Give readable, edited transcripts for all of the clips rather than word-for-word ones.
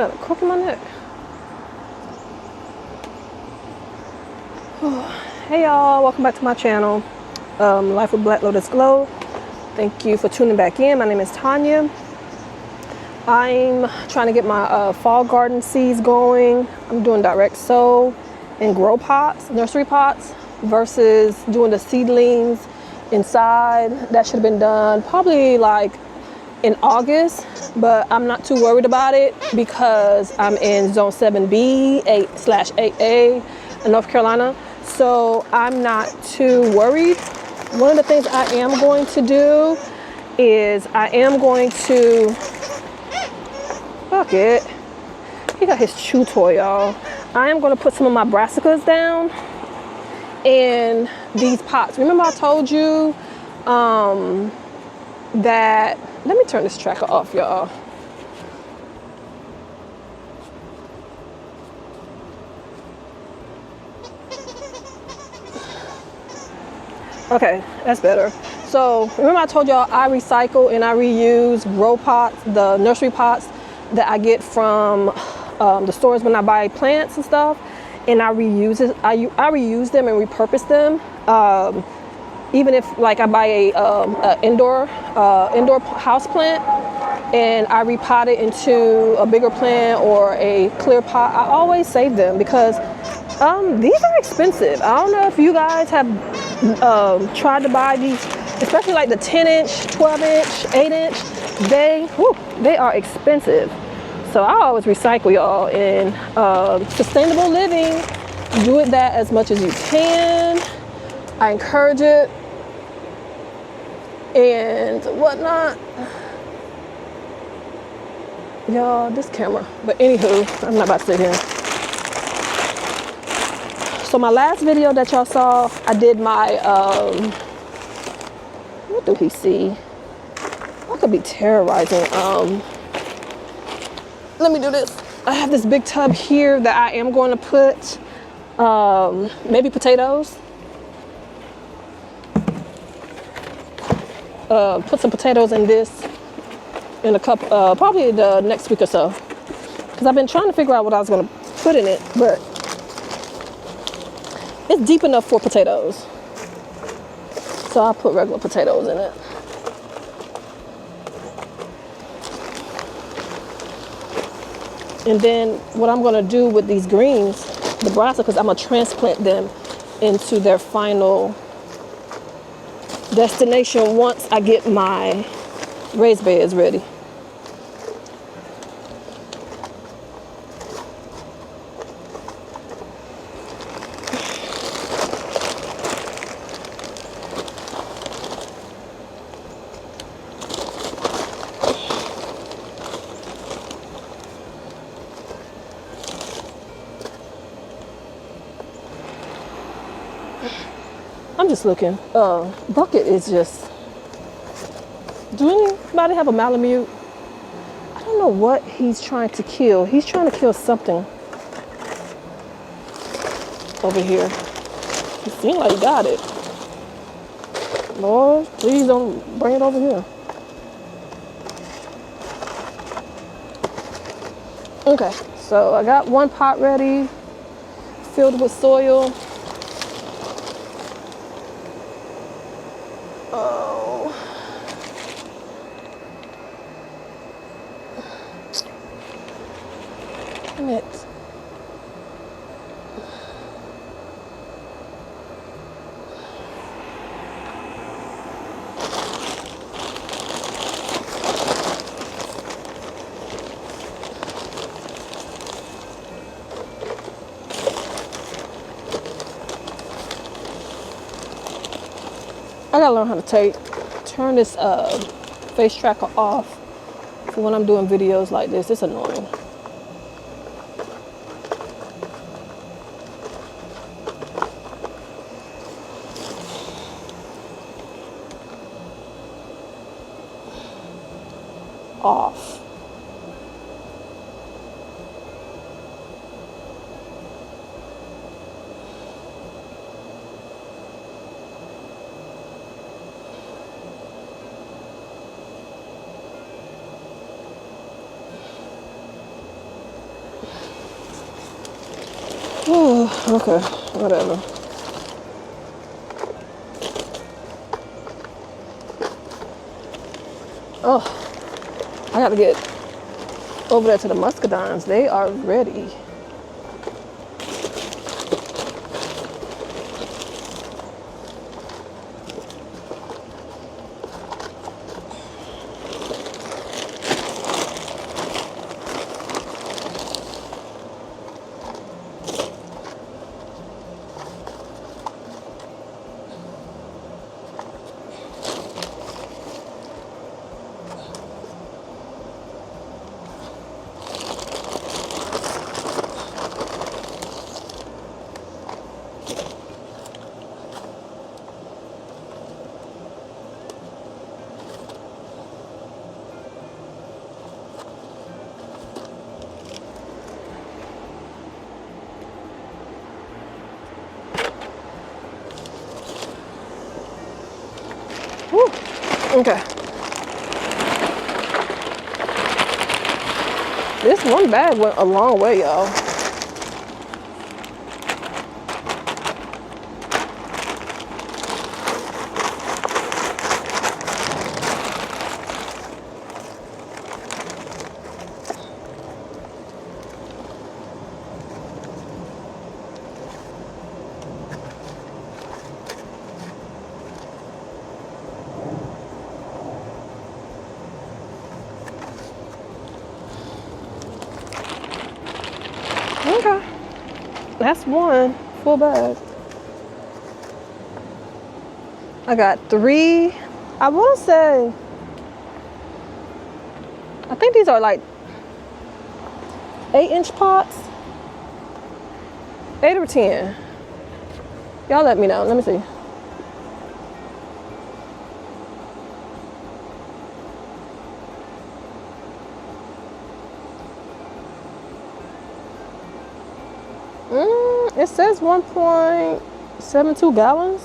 got a crook in my neck. Hey y'all, welcome back to my channel, Life with Black Lotus Glow. Thank you for tuning back in. My name is Tanya. I'm trying to get my fall garden seeds going. I'm doing direct sow in grow pots, nursery pots, versus doing the seedlings inside. That should have been done probably like in August, but I'm not too worried about it because I'm in zone 7B 8/8A in North Carolina, so I'm not too worried. One of the things I am going to do is I am going to Bucket, he got his chew toy, y'all. I am going to put some of my brassicas down in these pots. Remember I told you that, let me turn this tracker off, y'all. Okay, that's better. So remember I told y'all I recycle and I reuse grow pots, the nursery pots that I get from the stores when I buy plants and stuff, and I reuse it. I reuse them and repurpose them. Even if like I buy a indoor house plant and I repot it into a bigger plant or a clear pot, I always save them because these are expensive. I don't know if you guys have tried to buy these, especially like the 10-inch, 12-inch, 8-inch. They are expensive. So I always recycle, y'all. And sustainable living, do it that as much as you can. I encourage it and whatnot. Y'all, this camera. But anywho, I'm not about to sit here. So my last video that y'all saw, I did my, what do he see? I could be terrorizing. Let me do this. I have this big tub here that I am going to put maybe potatoes. Put some potatoes in this in a cup, probably the next week or so. Because I've been trying to figure out what I was going to put in it, but it's deep enough for potatoes. So I'll put regular potatoes in it. And then what I'm gonna do with these greens, the brassicas, I'm gonna transplant them into their final destination once I get my raised beds ready. I'm just looking. Bucket is just. Do anybody have a Malamute? I don't know what he's trying to kill. He's trying to kill something over here. It seems like he got it. Lord, please don't bring it over here. Okay, so I got one pot ready, filled with soil. It. I gotta learn how to turn this face tracker off for when I'm doing videos like this. It's annoying. Off. Okay, whatever. Oh, I gotta get over there to the muscadines. They are ready. Woo. Okay. This one bag went a long way, y'all. Okay. That's one full bag. I got 3. I want to say, I think these are like 8-inch pots. 8 or 10. Y'all let me know. Let me see. It says 1.72 gallons.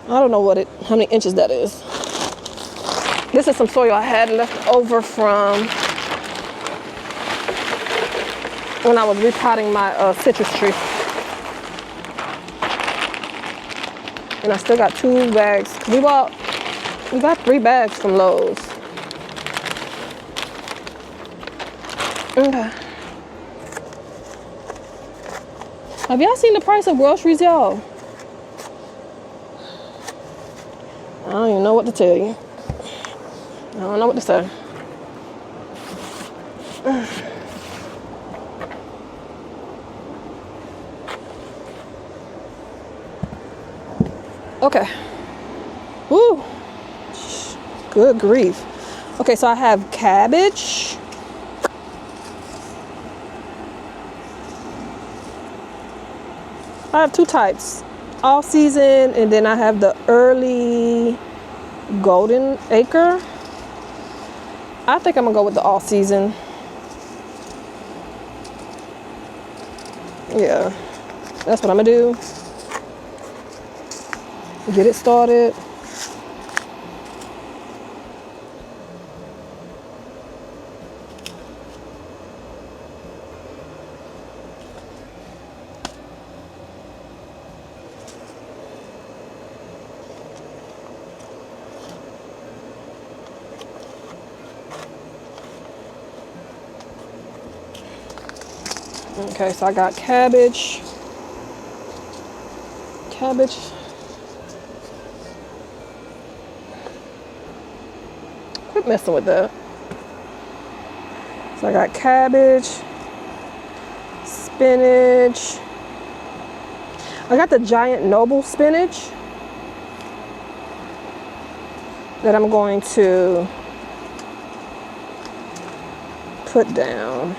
I don't know how many inches that is. This is some soil I had left over from when I was repotting my citrus tree. And I still got 2 bags. We got 3 bags from Lowe's. Okay. Have y'all seen the price of groceries, y'all? I don't even know what to tell you. I don't know what to say. Okay. Woo. Good grief. Okay, so I have cabbage. I have 2 types, all season, and then I have the early golden acre. I think I'm gonna go with the all season. Yeah, that's what I'm gonna do. Get it started. Okay, so I got cabbage. Quit messing with that. So I got cabbage, spinach. I got the giant noble spinach that I'm going to put down.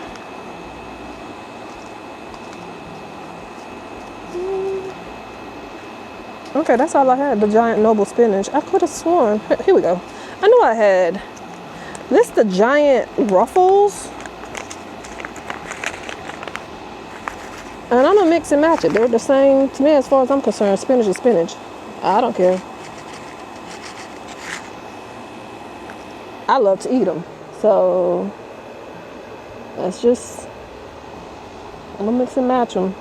Okay, that's all I had, the giant noble spinach. I could have sworn, here we go. I knew I had this, the giant ruffles. And I'm gonna mix and match it. They're the same to me as far as I'm concerned. Spinach is spinach. I don't care. I love to eat them. So, I'm gonna mix and match them.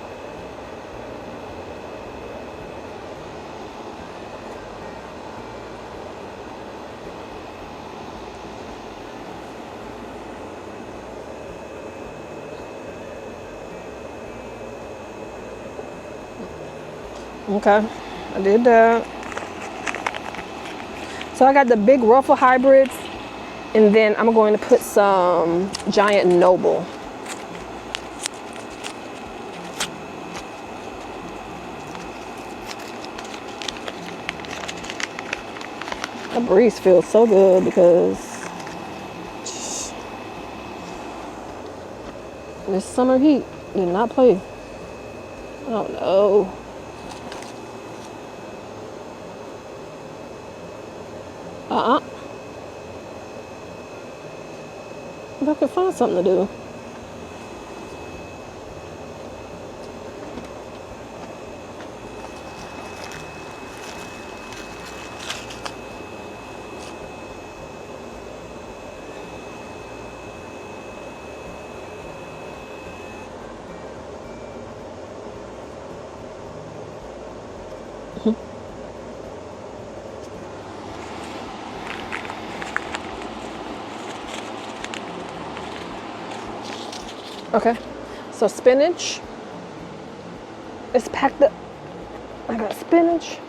Okay, I did that. So I got the big ruffle hybrids, and then I'm going to put some giant noble. The breeze feels so good because this summer heat did not play. Oh no. If I could find something to do. Okay, so spinach. It's packed up. I got spinach.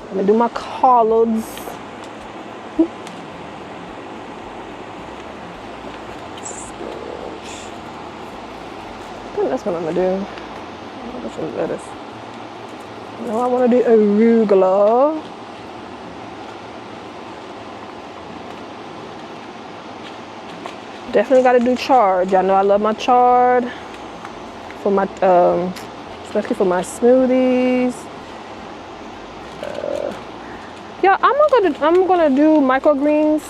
I'm gonna do my collards. Spinach. I think that's what I'm gonna do. Get some lettuce. No, I want to do arugula. Definitely got to do chard. Y'all know I love my chard for my, especially for my smoothies. Yeah, I'm gonna do microgreens.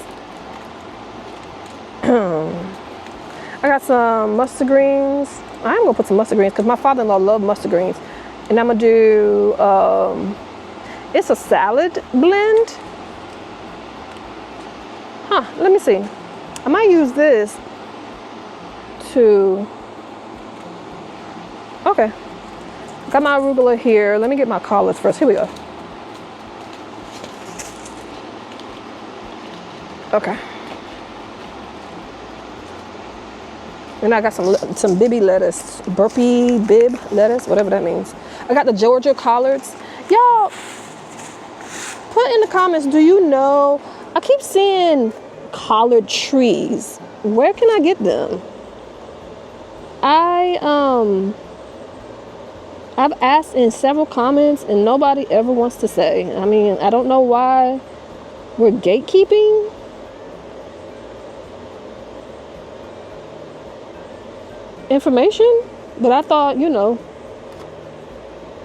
I got some mustard greens. I'm gonna put some mustard greens because my father-in-law loves mustard greens, and I'm gonna do. It's a salad blend. Huh? Let me see. I might use this to. Okay. Got my arugula here. Let me get my collards first. Here we go. Okay. And I got some bibby lettuce, burpee bib lettuce, whatever that means. I got the Georgia collards. Y'all, put in the comments, do you know, I keep seeing collard trees. Where can I get them? I've asked in several comments and nobody ever wants to say. I mean, I don't know why we're gatekeeping. Information, but I thought, you know,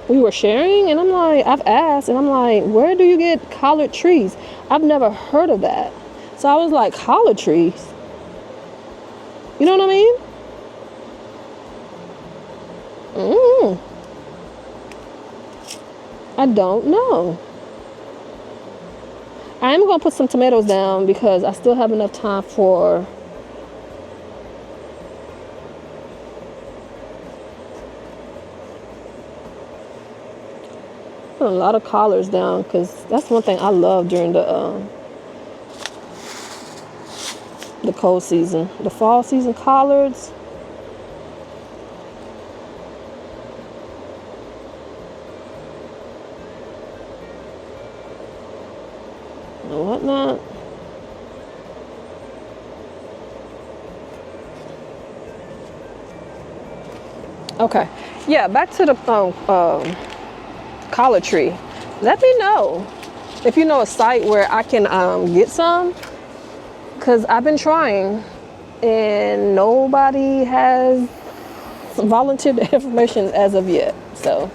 we were sharing, and I'm like, I've asked, and I'm like, where do you get collard trees? I've never heard of that. So I was like, collard trees? You know what I mean? I don't know. I am going to put some tomatoes down because I still have enough time for a lot of collards down because that's one thing I love during the cold season. The fall season collards. And whatnot. Okay. Yeah, back to the collard tree. Let me know if you know a site where I can get some, because I've been trying and nobody has volunteered the information as of yet. So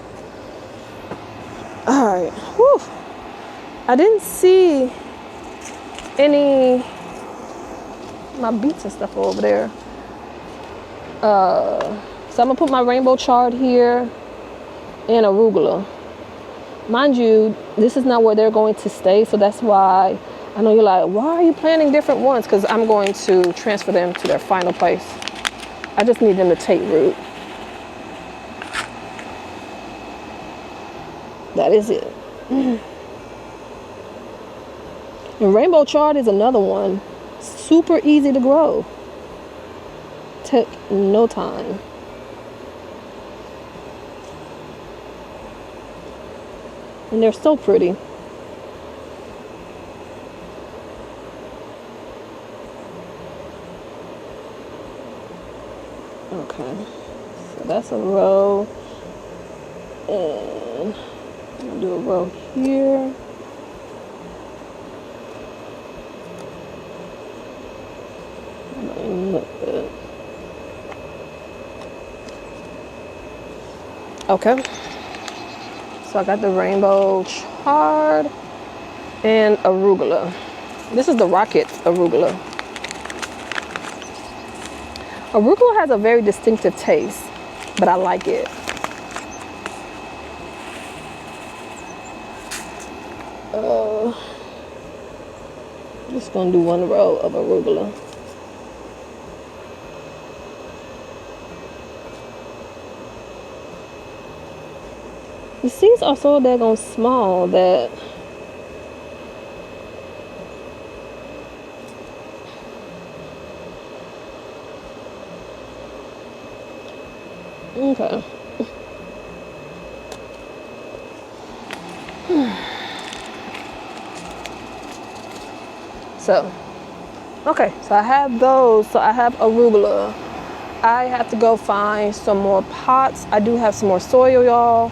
all right. Whew. I didn't see any my beets and stuff over there. So I'm gonna put my rainbow chard here and arugula. Mind you, this is not where they're going to stay, so that's why I know you're like, why are you planting different ones? Because I'm going to transfer them to their final place. I just need them to take root. That is it. And rainbow chard is another one. Super easy to grow. Took no time. And they're so pretty. Okay, so that's a row. And I'll do a row here. Look good. Okay, so I got the rainbow chard and arugula. This is the rocket arugula. Arugula has a very distinctive taste, but I like it. Just gonna do one row of arugula. The seeds are so daggone small that okay. So, okay, so I have those. So I have arugula. I have to go find some more pots. I do have some more soil, y'all.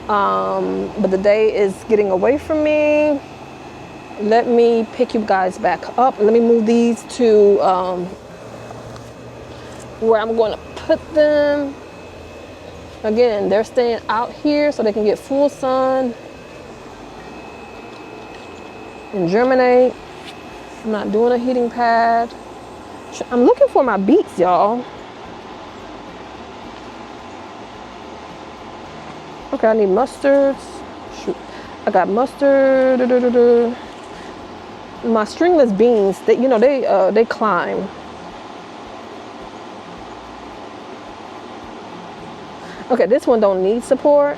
But the day is getting away from me. Let me pick you guys back up. Let me move these to where I'm going to put them. Again, they're staying out here so they can get full sun and germinate. I'm not doing a heating pad. I'm looking for my beets, y'all. Okay, I need mustards. Shoot, I got mustard. My stringless beans, they climb. Okay, this one don't need support.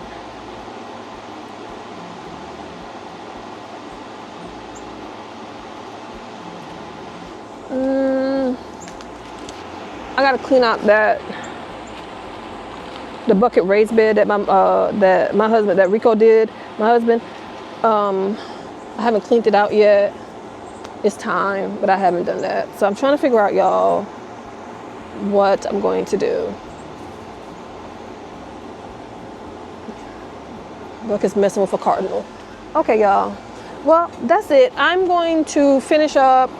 I gotta clean out the bucket raised bed that my husband, that Rico did. My husband, I haven't cleaned it out yet. It's time, but I haven't done that. So I'm trying to figure out, y'all, what I'm going to do. Look, it's messing with a cardinal. Okay, y'all. Well, that's it. I'm going to finish up